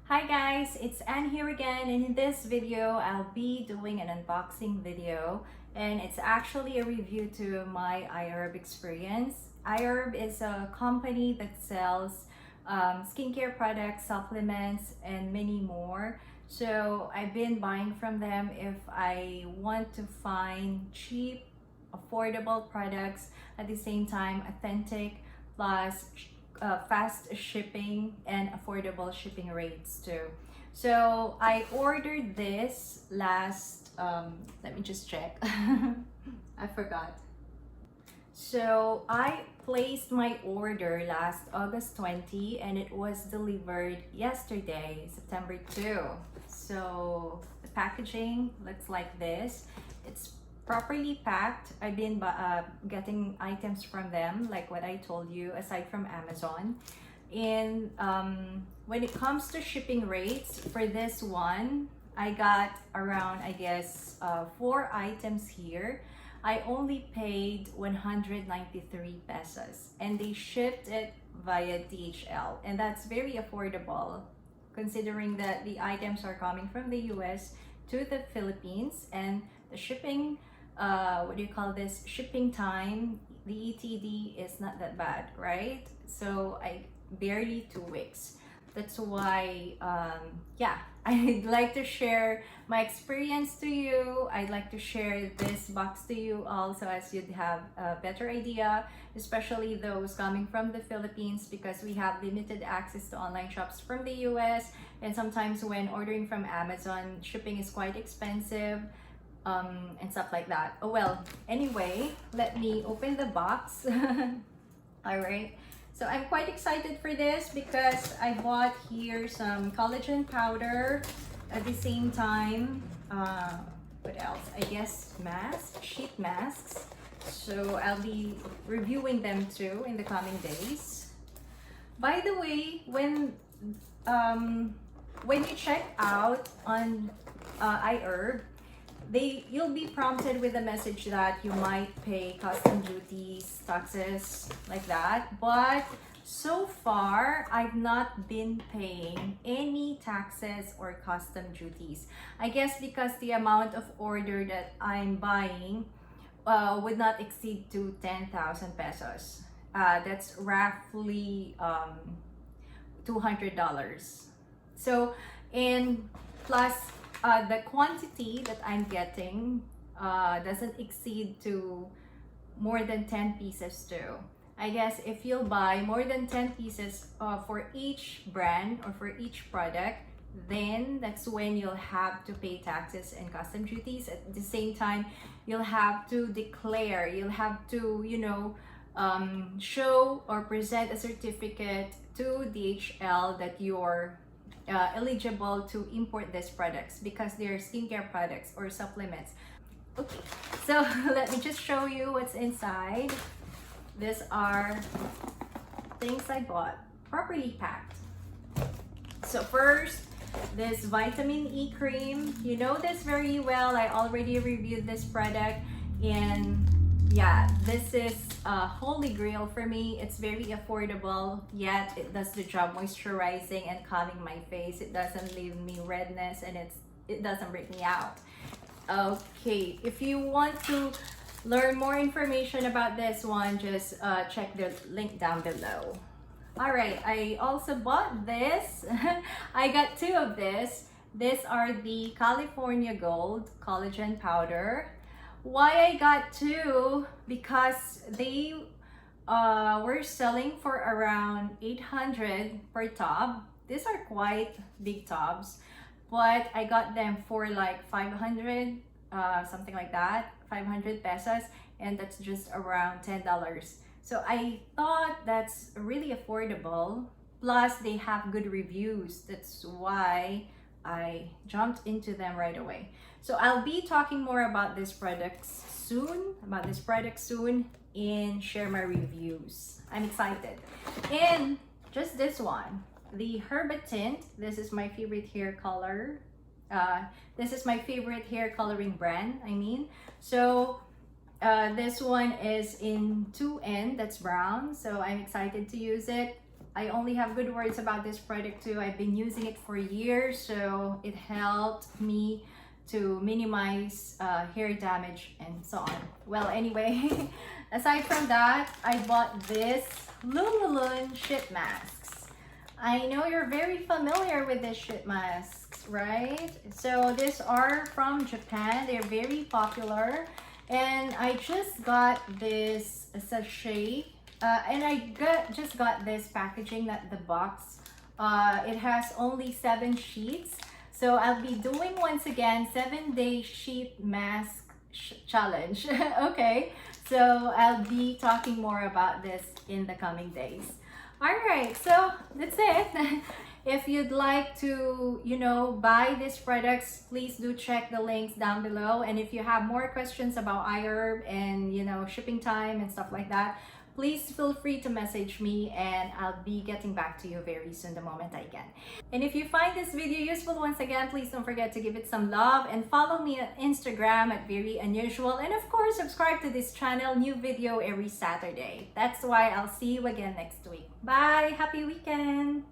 Hi guys, it's Anne here again, and in this video I'll be doing an unboxing video, and it's actually a review to my iHerb experience. iHerb is a company that sells skincare products, supplements, and many more. So I've been buying from them if I want to find cheap, affordable products, at the same time authentic, plus fast shipping and affordable shipping rates too. So I ordered this last, let me just check. I forgot. So I placed my order last August 20 and it was delivered yesterday, September 2. So the packaging looks like this. It's properly packed. I've been getting items from them, like what I told you, aside from Amazon. And when it comes to shipping rates for this one, I got around, I guess, 4 items here. I only paid 193 pesos and they shipped it via DHL, and that's very affordable considering that the items are coming from the US to the Philippines, and the shipping, what do you call this, shipping time, the ETD is not that bad, right? So I barely 2 weeks. That's why yeah, I'd like to share my experience to you. I'd like to share this box to you also, as you'd have a better idea, especially those coming from the Philippines, because we have limited access to online shops from the US, and sometimes when ordering from Amazon, shipping is quite expensive. And stuff like that. Oh well, anyway, let me open the box. All right, so I'm quite excited for this because I bought here some collagen powder, at the same time what else, I guess masks, sheet masks. So I'll be reviewing them too in the coming days. By the way, when you check out on iHerb, you'll be prompted with a message that you might pay custom duties, taxes, like that. But so far, I've not been paying any taxes or custom duties. I guess because the amount of order that I'm buying would not exceed to 10,000 pesos. That's roughly $200. So, and plus, the quantity that I'm getting doesn't exceed to more than 10 pieces too. I guess if you'll buy more than 10 pieces for each brand or for each product, then that's when you'll have to pay taxes and custom duties. At the same time, you'll have to declare, you'll have to, show or present a certificate to DHL that you're eligible to import these products because they're skincare products or supplements. Okay, so let me just show you what's inside. These are things I bought, properly packed. So first, this vitamin E cream. You know this very well. I already reviewed this product, and yeah, this is a holy grail for me. It's very affordable, yet it does the job moisturizing and calming my face. It doesn't leave me redness, and it doesn't break me out. Okay, if you want to learn more information about this one, just check the link down below. All right, I also bought this. I got 2 of this. These are the California Gold collagen powder. Why I got 2? Because they were selling for around 800 per tub. These are quite big tubs, but I got them for like 500, something like that, 500 pesos, and that's just around $10. So I thought that's really affordable. Plus they have good reviews. That's why I jumped into them right away. So I'll be talking more about these products soon, and share my reviews. I'm excited. And just this one, the Herbatint. This is my favorite hair color. This is my favorite hair coloring brand, I mean. So this one is in 2N, that's brown. So I'm excited to use it. I only have good words about this product too. I've been using it for years, so it helped me to minimize hair damage and so on. Well, anyway, aside from that, I bought this Lumulun sheet masks. I know you're very familiar with these sheet masks, right? So these are from Japan. They're very popular. And I just got this sachet. And I just got this packaging, that the box. It has only 7 sheets. So I'll be doing once again 7-day sheet mask challenge. Okay, so I'll be talking more about this in the coming days. All right, so that's it. If you'd like to, buy these products, please do check the links down below. And if you have more questions about iHerb and, shipping time and stuff like that, please feel free to message me and I'll be getting back to you very soon the moment I can. And if you find this video useful, once again, please don't forget to give it some love and follow me on Instagram at Very Unusual. And of course, subscribe to this channel, new video every Saturday. That's why I'll see you again next week. Bye! Happy weekend!